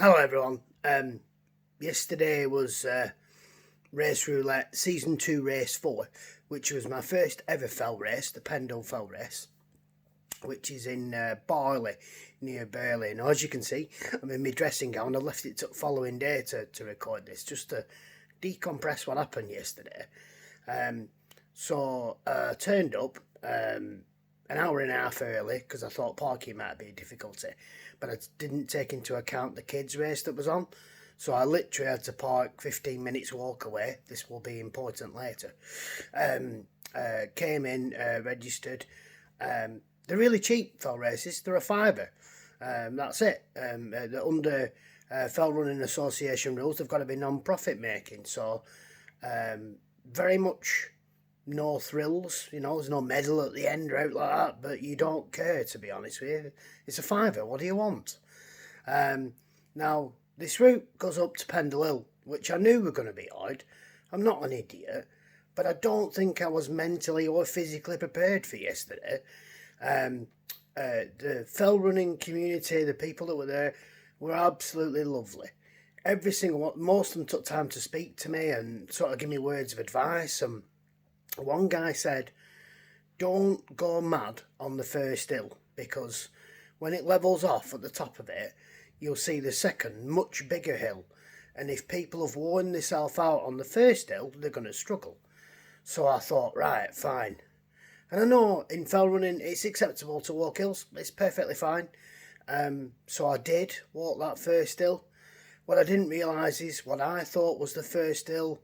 Hello everyone. Yesterday was race roulette season 2 race 4, which was my first ever fell race, the Pendle fell race, which is in Barley near Burley. Now, as you can see, I'm in my dressing gown. I left it till following day to record this, just to decompress what happened yesterday. So I turned up an hour and a half early because I thought parking might be a difficulty, but I didn't take into account the kids race that was on, so I literally had to park 15 minutes walk away. This will be important later. Came in, registered. They're really cheap, fell races. They're a fiver. That's it. They're under Fell Running Association rules. They've got to be non-profit making, so very much no thrills, there's no medal at the end or out like that, but you don't care, to be honest with you. It's a fiver, what do you want? Now, this route goes up to Pendle Hill, which I knew were going to be hard. I'm not an idiot, but I don't think I was mentally or physically prepared for yesterday. The fell running community, the people that were there, were absolutely lovely. Every single one, most of them took time to speak to me and sort of give me words of advice. And one guy said, don't go mad on the first hill, because when it levels off at the top of it, you'll see the second, much bigger hill. And if people have worn themselves out on the first hill, they're going to struggle. So I thought, right, fine. And I know in fell running, it's acceptable to walk hills. It's perfectly fine. So I did walk that first hill. What I didn't realise is what I thought was the first hill,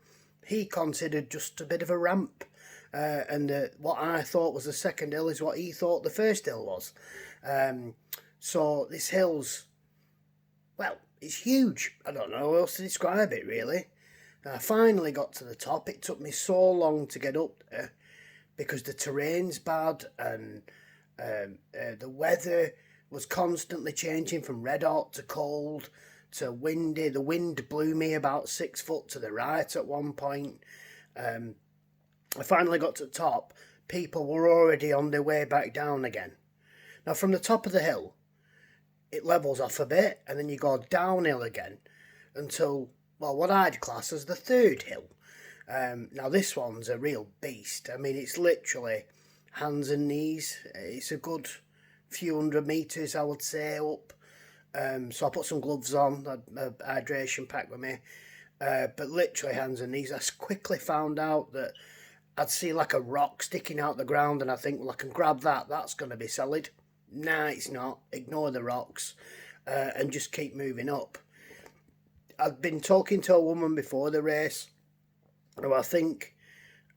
he considered just a bit of a ramp. And what I thought was the second hill is what he thought the first hill was. So this hill's, well, it's huge. I don't know how else to describe it, really. I finally got to the top. It took me so long to get up there because the terrain's bad and the weather was constantly changing from red hot to cold to windy. The wind blew me about 6 foot to the right at one point. I finally got to the top. People were already on their way back down again. Now, from the top of the hill, it levels off a bit, and then you go downhill again until, well, what I'd class as the third hill. Now, this one's a real beast. I mean, it's literally hands and knees. It's a good few hundred metres, I would say, up. So I put some gloves on, a hydration pack with me. But literally hands and knees. I quickly found out that I'd see like a rock sticking out the ground, and I think, well, I can grab that. That's going to be solid. Nah, it's not. Ignore the rocks and just keep moving up. I'd been talking to a woman before the race who I think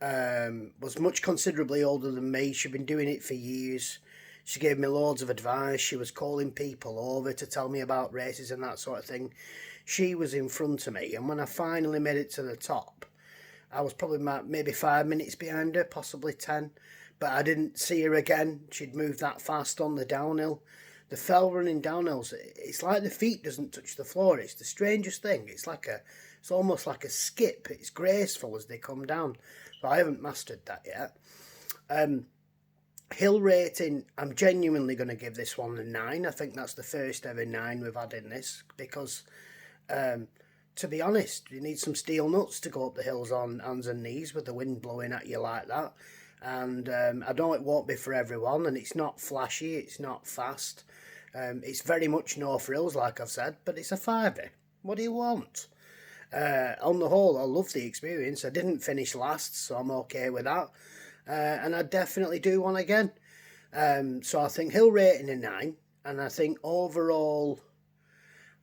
was much considerably older than me. She'd been doing it for years. She gave me loads of advice. She was calling people over to tell me about races and that sort of thing. She was in front of me, and when I finally made it to the top, I was probably maybe 5 minutes behind her, possibly 10, but I didn't see her again. She'd moved that fast on the downhill. The fell running downhills, it's like the feet doesn't touch the floor. It's the strangest thing. It's almost like a skip. It's graceful as they come down. But I haven't mastered that yet. Hill rating, I'm genuinely going to give this one a 9. I think that's the first ever 9 we've had in this, because to be honest, you need some steel nuts to go up the hills on hands and knees with the wind blowing at you like that. And I know it won't be for everyone, and it's not flashy, it's not fast. It's very much no frills, like I've said, but it's a fiver. What do you want? On the whole, I love the experience. I didn't finish last, so I'm okay with that. And I definitely do one again. So I think hill rating a 9, and I think overall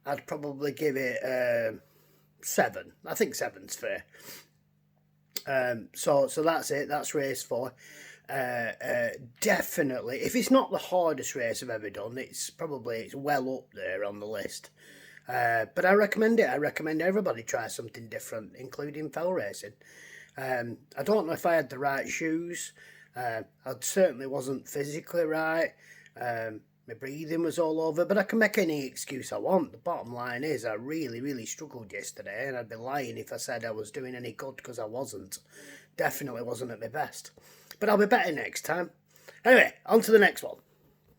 I'd probably give it 7. I think 7's fair. So that's it. That's race 4. Definitely, if it's not the hardest race I've ever done, it's well up there on the list. But I recommend it. I recommend everybody try something different, including fell racing. I don't know if I had the right shoes. I certainly wasn't physically right. My breathing was all over, but I can make any excuse I want. The bottom line is I really, really struggled yesterday, and I'd be lying if I said I was doing any good, because I wasn't. Definitely wasn't at my best. But I'll be better next time. Anyway, on to the next one.